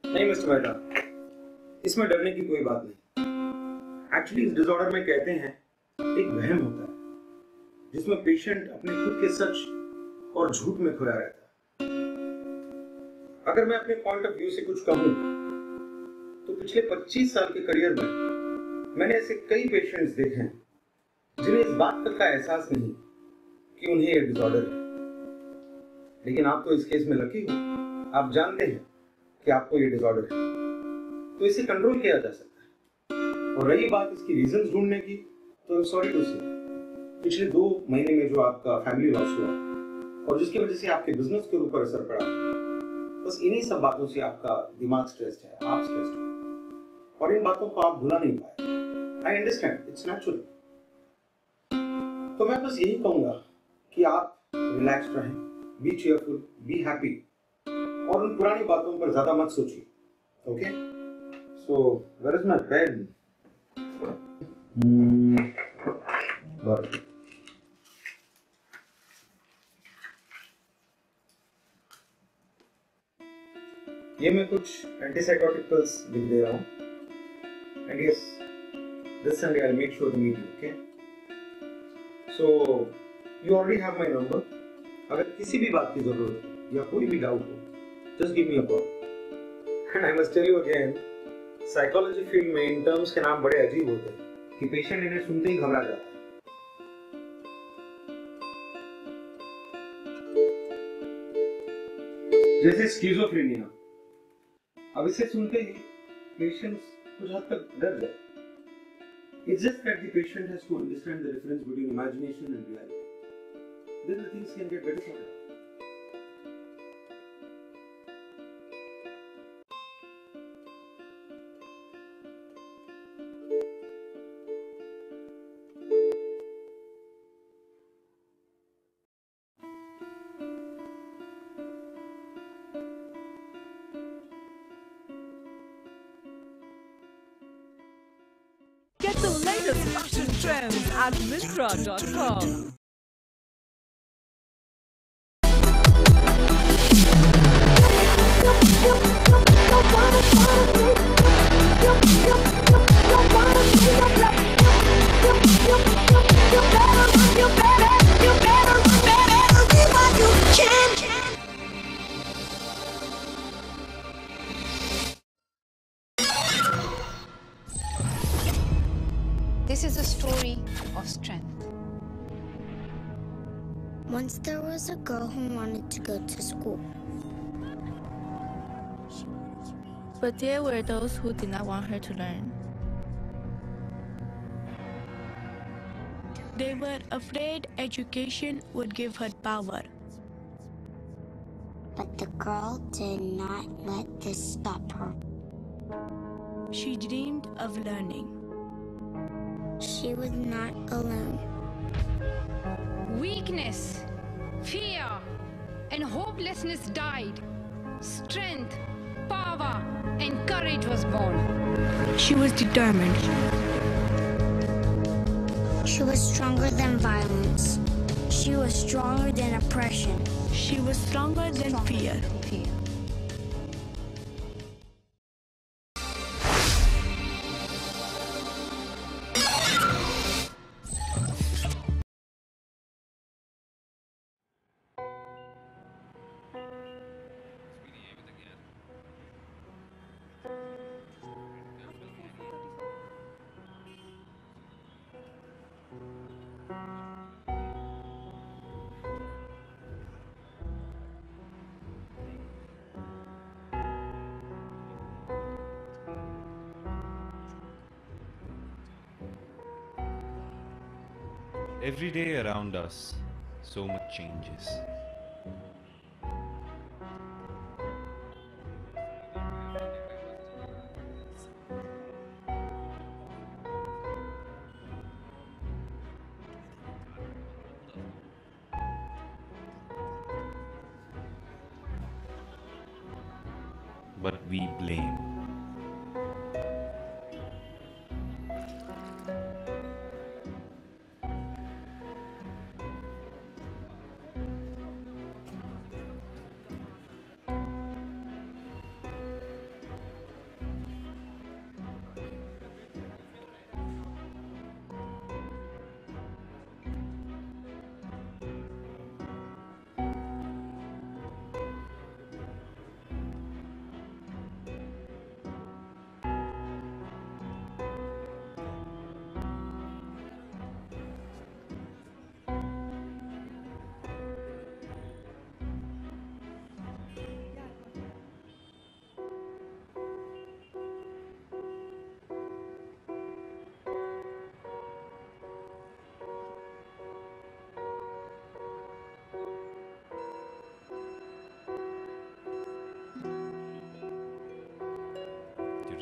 नहीं मिस्टर मेहता, इसमें डरने की कोई बात नहीं। एक्चुअली इस डिसऑर्डर में कहते हैं एक वहम होता है जिसमें पेशेंट अपने खुद के सच और झूठ में खोया रहता है। अगर मैं अपने पॉइंट ऑफ व्यू से कुछ कहूं तो पिछले 25 साल के करियर में मैंने ऐसे कई पेशेंट्स देखे हैं जिन्हें इस बात तक का एहसास नहीं कि उन्हें ये डिसऑर्डर है। लेकिन आप तो इस केस में लकी हो, आप जानते हैं कि आपको ये डिसऑर्डर है, तो इसे कंट्रोल किया जा सकता है। और रही बात इसकी रीजंस ढूंढने की, तो सॉरी टू से पिछले 2 महीने में जो आपका फैमिली लॉस हुआ और जिसकी वजह से आपके बिजनेस के ऊपर असर पड़ा, बस इन्हीं सब बातों से आपका दिमाग स्ट्रेस्ड है, आप स्ट्रेस्ड हो और इन बातों को आप भुला नहीं पाए। I understand, it's natural. तो मैं बस यही कहूंगा कि आप रिलैक्स रहें, बी चीयरफुल, बी हैप्पी और उन पुरानी बातों पर ज्यादा मत सोचिए। Okay? So where is my pen? ये मैं कुछ एंटीसाइकोटिकल्स लिख दे रहा हूँ। And yes, this Sunday I will make sure to meet you. Okay? So you already have my number. अगर किसी भी बात की जरूरत हो या कोई भी डाउट हो, just give me a call. And I must tell you again, psychology field में इन टर्म्स के नाम बड़े अजीब होते हैं कि पेशेंट इन्हें सुनते ही घबरा जाता है। जैसे स्किज़ोफ्रेनिया, अब इसे सुनते ही पेशेंट्स कुछ हद तक डर जाते। It's just that the patient has to understand the difference between imagination and reality. Then the things can get better sorted out. Get the latest fashion trends at Myntra.com. This is a story of strength. Once there was a girl who wanted to go to school. But there were those who did not want her to learn. They were afraid education would give her power. But the girl did not let this stop her. She dreamed of learning. She was not alone. Weakness, fear, and hopelessness died. Strength, power, and courage was born. She was determined. She was stronger than violence. She was stronger than oppression. She was stronger than fear. Every day around us, so much changes. But we blame.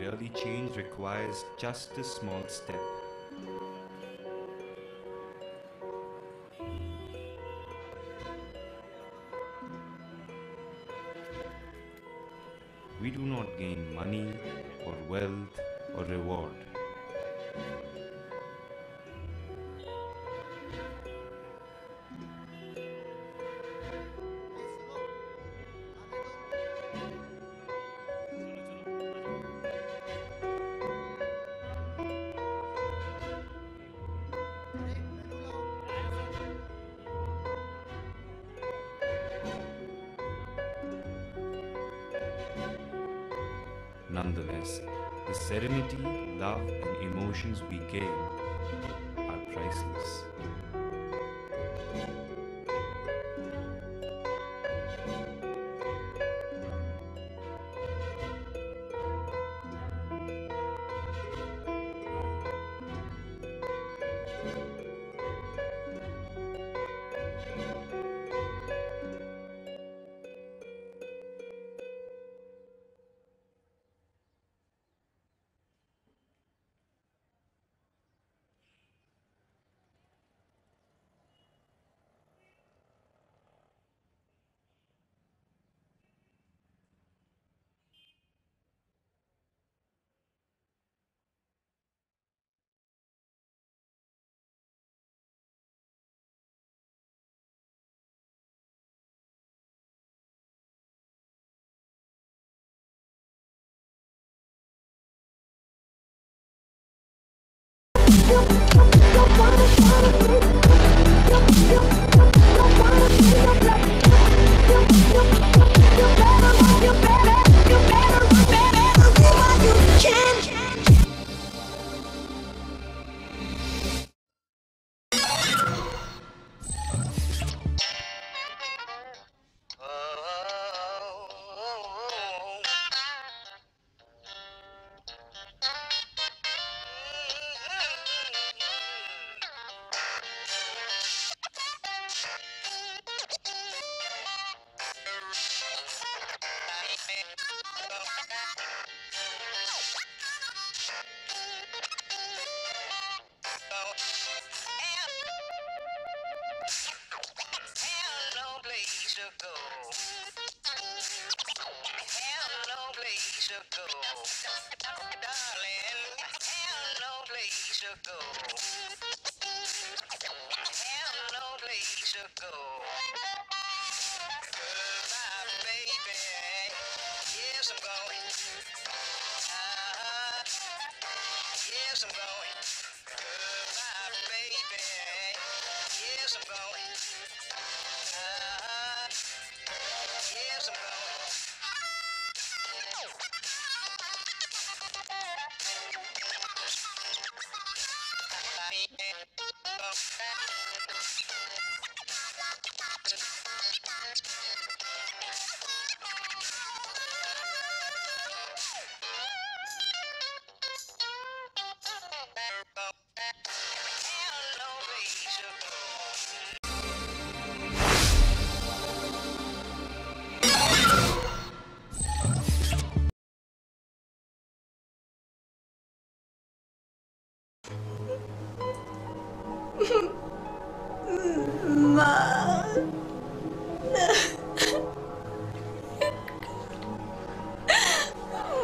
really change requires just a small step. We do not gain money or wealth or reward. Nonetheless, the serenity, love, and emotions we gain are priceless.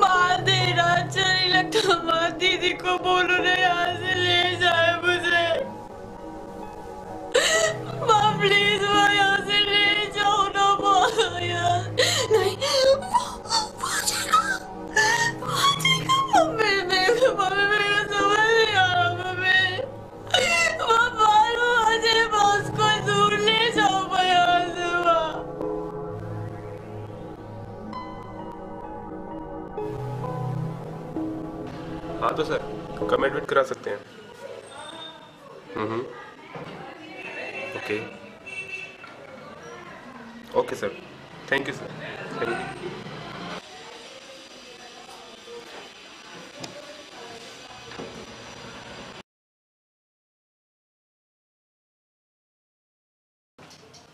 माँ देना अच्छा नहीं लगता। माँ दीदी को बोलो ना यहाँ से ले जाए मुझे। माँ प्लीज माँ यहाँ से ले जाओ ना माँ यार। नहीं वो जाएगा मम्मी मेरे समझ नहीं आ रहा मम्मी। माँ बालो मुझे बॉस को दूर ले जाओ माँ यहाँ से माँ। हाँ तो सर कब एडमिट करा सकते हैं? Okay okay sir, thank you sir, thank you.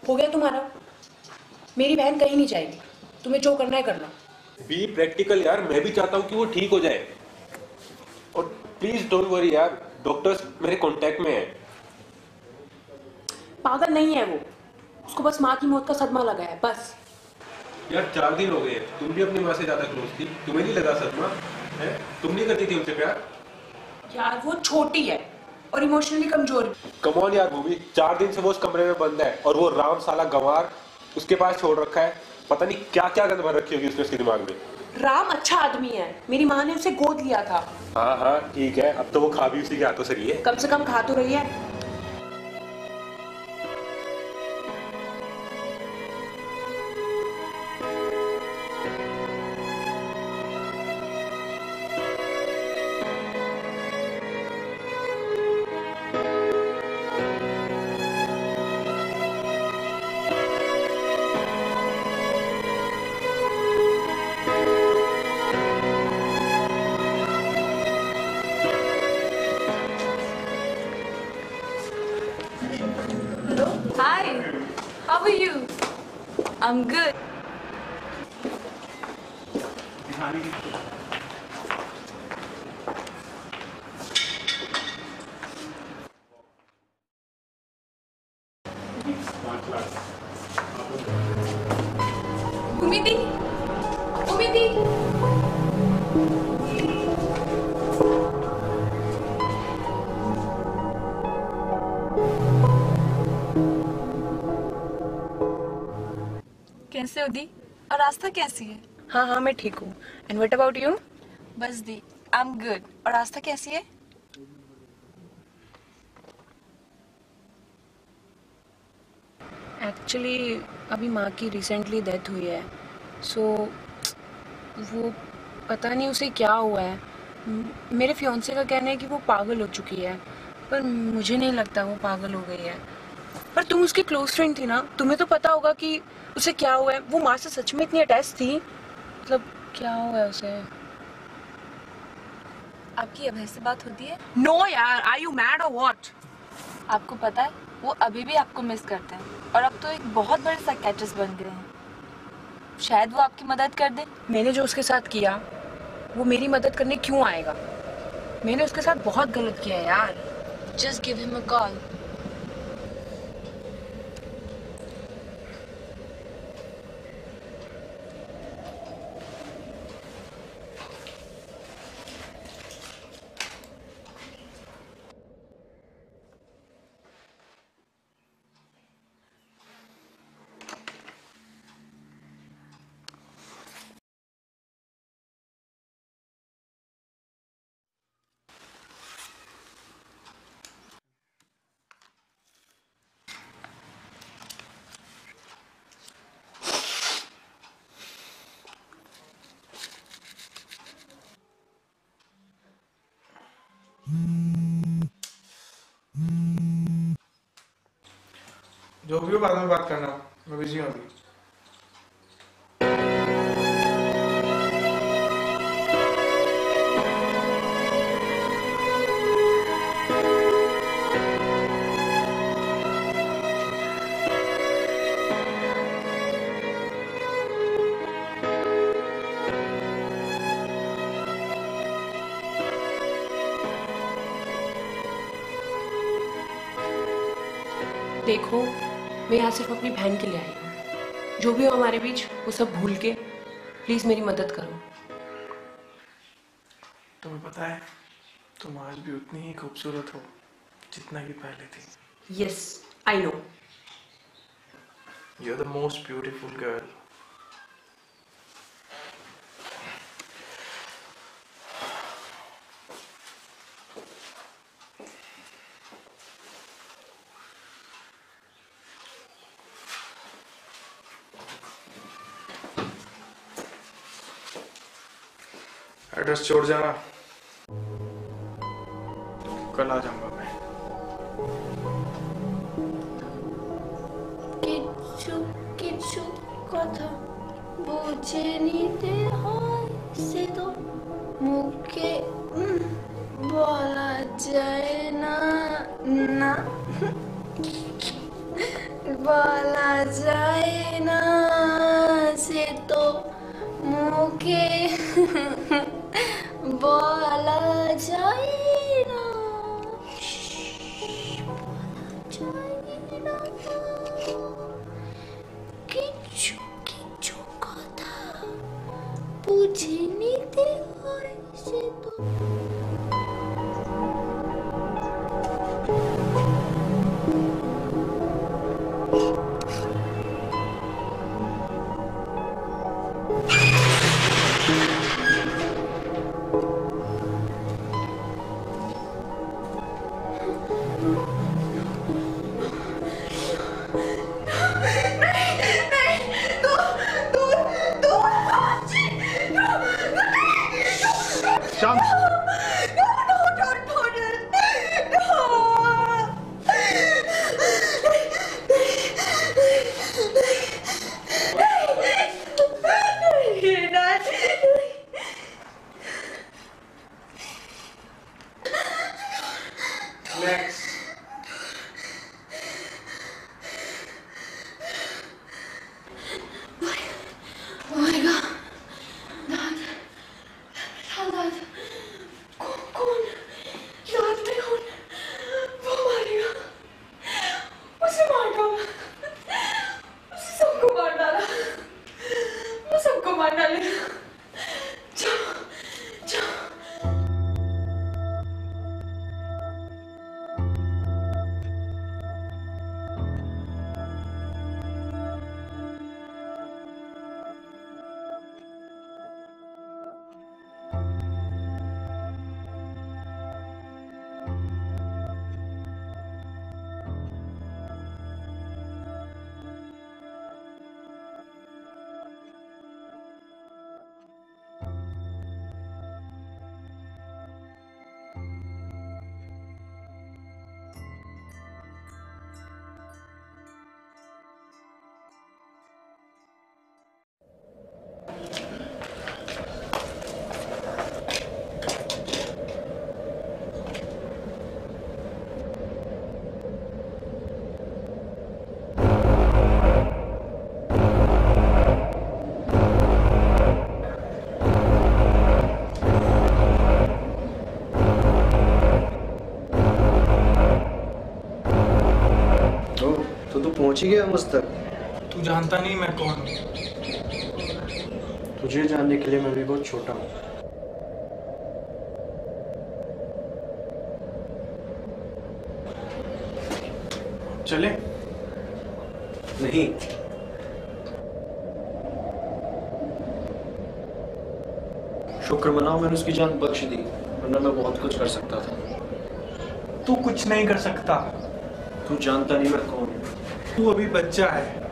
हो गया तुम्हारा? मेरी बहन कहीं नहीं जाएगी, तुम्हें जो करना है करना। बी प्रैक्टिकल यार, मैं भी चाहता हूँ कि वो ठीक हो जाए। और प्लीज डोंट वरी यार, डॉक्टर्स मेरे कांटेक्ट में है। पागल नहीं है वो, उसको बस माँ की मौत का सदमा लगा है बस। यार 4 दिन हो गए, तुम भी अपनी माँ से ज्यादा क्लोज थी, तुम्हें नहीं लगा सदमा है? तुम नहीं करती थी उनसे प्यार? यार वो छोटी है और इमोशनली कमजोर। कम ऑन यार भूमि, 4 दिन से वो उस कमरे में बंद है और वो राम साला गंवार उसके पास छोड़ रखा है। पता नहीं क्या क्या गंद भर रखी होगी उसने उसके दिमाग में। राम अच्छा आदमी है, मेरी माँ ने उसे गोद लिया था। हाँ हाँ ठीक है, अब तो वो खा भी उसी के हाथों से रही है। कम से कम खा तो रही है। Hi, how are you? I'm good. Umidi, Umidi. कैसे हो दी? और आस्था कैसी है? हाँ हाँ मैं ठीक हूँ। And what about you? बस दी, आई एम गुड। और आस्था कैसी है? एक्चुअली अभी माँ की रिसेंटली डेथ हुई है, सो वो पता नहीं उसे क्या हुआ है। मेरे फियांसे का कहना है कि वो पागल हो चुकी है, पर मुझे नहीं लगता वो पागल हो गई है। पर तुम उसकी क्लोज फ्रेंड थी ना, तुम्हें तो पता होगा कि उसे क्या हुआ है। वो माँ से सच में इतनी अटैच थी? मतलब क्या हुआ है उसे? आपकी अभय से बात होती है? नो यार, आर यू मैड और व्हाट? आपको पता है वो अभी भी आपको मिस करते हैं और अब तो एक बहुत बड़े साइकियाट्रिस्ट बन गए हैं। शायद वो आपकी मदद कर दे। मैंने जो उसके साथ किया वो मेरी मदद करने क्यों आएगा? मैंने उसके साथ बहुत गलत किया है यार। Just give him a call. जो भी हो बाद में बात करना, मैं बिजी हूँ अभी। देखो, मैं यहाँ सिर्फ अपनी बहन के लिए आई हूँ। जो भी हो हमारे बीच वो सब भूल के प्लीज मेरी मदद करो। तुम्हें पता है, तुम आज भी उतनी ही खूबसूरत हो जितना कि पहले थी। Yes, I know. You are the most beautiful girl. Address छोड़ जाना, कल आ जाऊंगा मैं। কিছু কিছু কথা বুঝে নিতে হয়, সে তো মুখে বলা যায় না, না বলা যায় না, সে তো মুখে के बोला जाए ना, किचु किचु কথা বুঝে নিতে হয় সে তো। पहुंच ही गया मुझ तक। तू जानता नहीं मैं कौन हूँ। तुझे जानने के लिए मैं भी बहुत छोटा हूँ। चले? नहीं, शुक्र मनाओ मैंने उसकी जान बख्श दी, वरना मैं बहुत कुछ कर सकता था। तू कुछ नहीं कर सकता। तू जानता नहीं मैं कौन हूँ। तू अभी बच्चा है।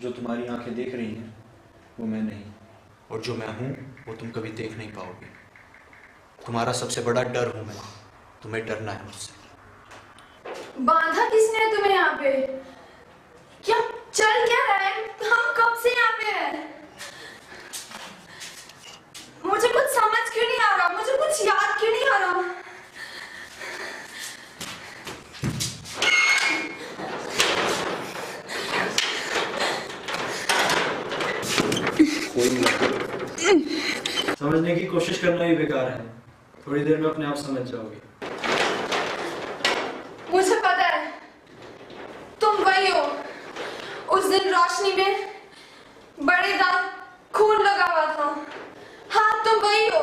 जो तुम्हारी आंखें देख रही हैं वो मैं नहीं, और जो मैं हूं वो तुम कभी देख नहीं पाओगे। तुम्हारा सबसे बड़ा डर हूं मैं, तुम्हें डरना है मुझसे। बांधा किसने तुम्हें यहाँ पे? क्या चल क्या रहा है? हम कब से यहाँ पे हैं? मुझे कुछ समझ क्यों नहीं आ रहा, मुझे कुछ याद क्यों नहीं आ रहा। समझने की कोशिश करना ही बेकार है, थोड़ी देर में अपने आप समझ जाओगे। मुझे पता है तुम वही हो, उस दिन रोशनी में बड़े दाग खून लगा हुआ था। हाँ तुम वही हो,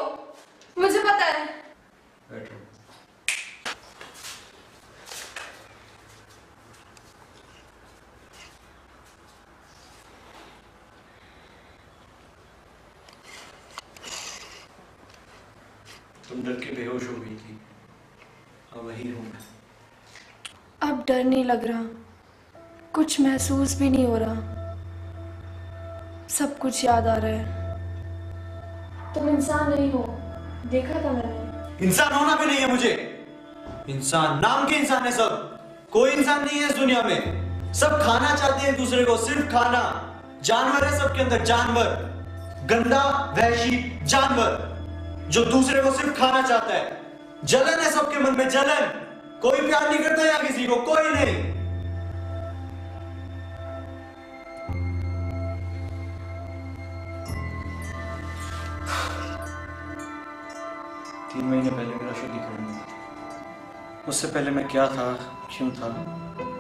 मुझे पता है। बैठो। तुम डर के बेहोश हो गई थी, अब वही हूं मैं। अब डर नहीं लग रहा, कुछ महसूस भी नहीं हो रहा, सब कुछ याद आ रहा है। तुम इंसान नहीं हो, देखा था मैंने। इंसान होना भी नहीं है मुझे। इंसान नाम के इंसान है सब, कोई इंसान नहीं है इस दुनिया में। सब खाना चाहते हैं दूसरे को, सिर्फ खाना। जानवर है सबके अंदर, जानवर, गंदा वहशी जानवर जो दूसरे को सिर्फ खाना चाहता है। जलन है सबके मन में, जलन। कोई प्यार नहीं करता यहाँ किसी को, कोई नहीं। 3 महीने पहले मेरा शुद्धिकरण हुआ था। उससे पहले मैं क्या था, क्यों था,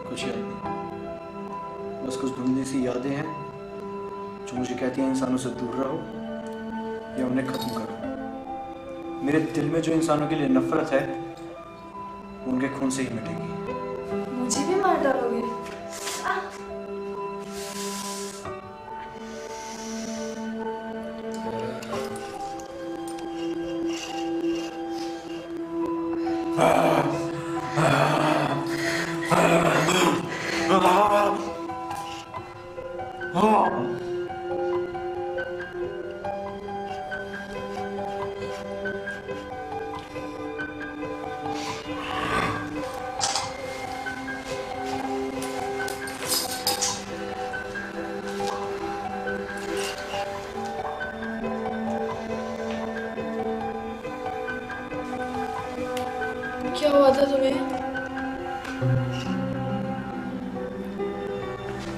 कुछ याद नहीं। बस कुछ धुंधली सी यादें हैं जो मुझे कहती हैं इंसानों से दूर रहो या उन्हें खत्म करो। मेरे दिल में जो इंसानों के लिए नफरत है वो उनके खून से ही मिटेगी। मुझे भी मार डालोगे? क्या हुआ था तुम्हें?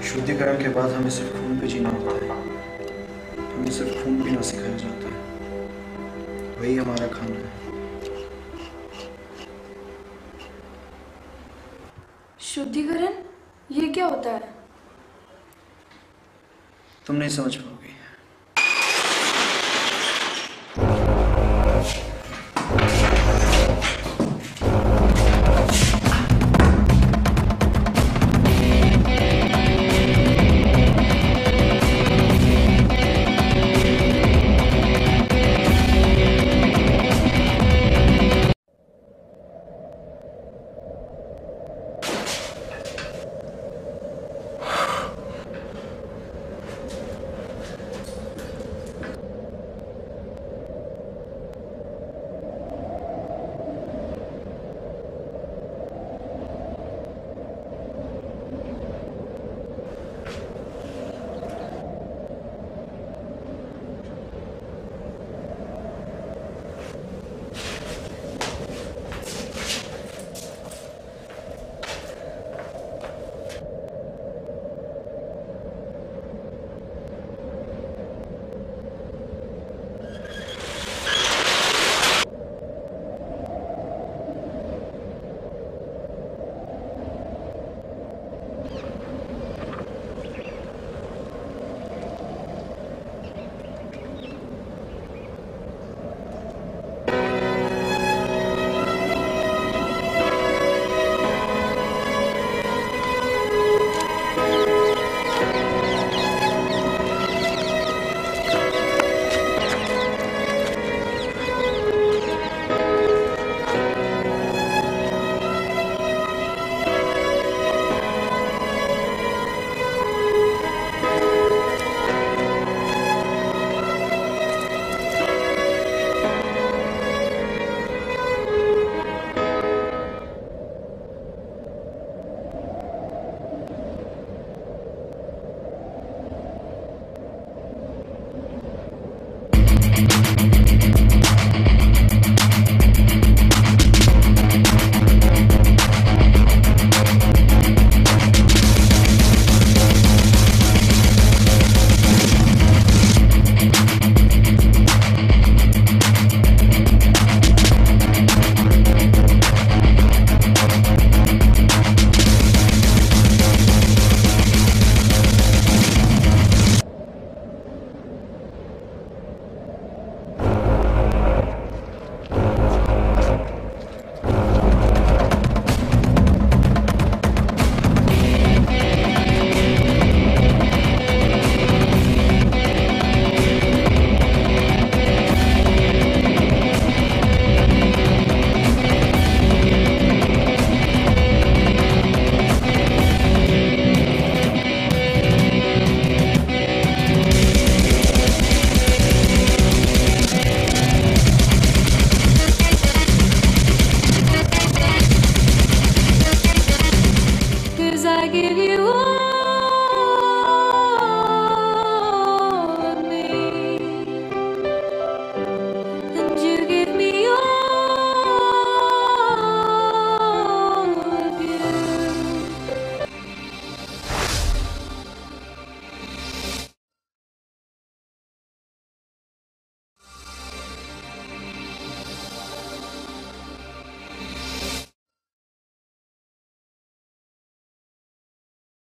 शुद्धिकरण के बाद हमें सिर्फ खून पे जीना होता है। हमें सिर्फ खून पीना सिखाया जाता है, वही हमारा खाना है। शुद्धिकरण ये क्या होता है? तुम नहीं समझ पाओ।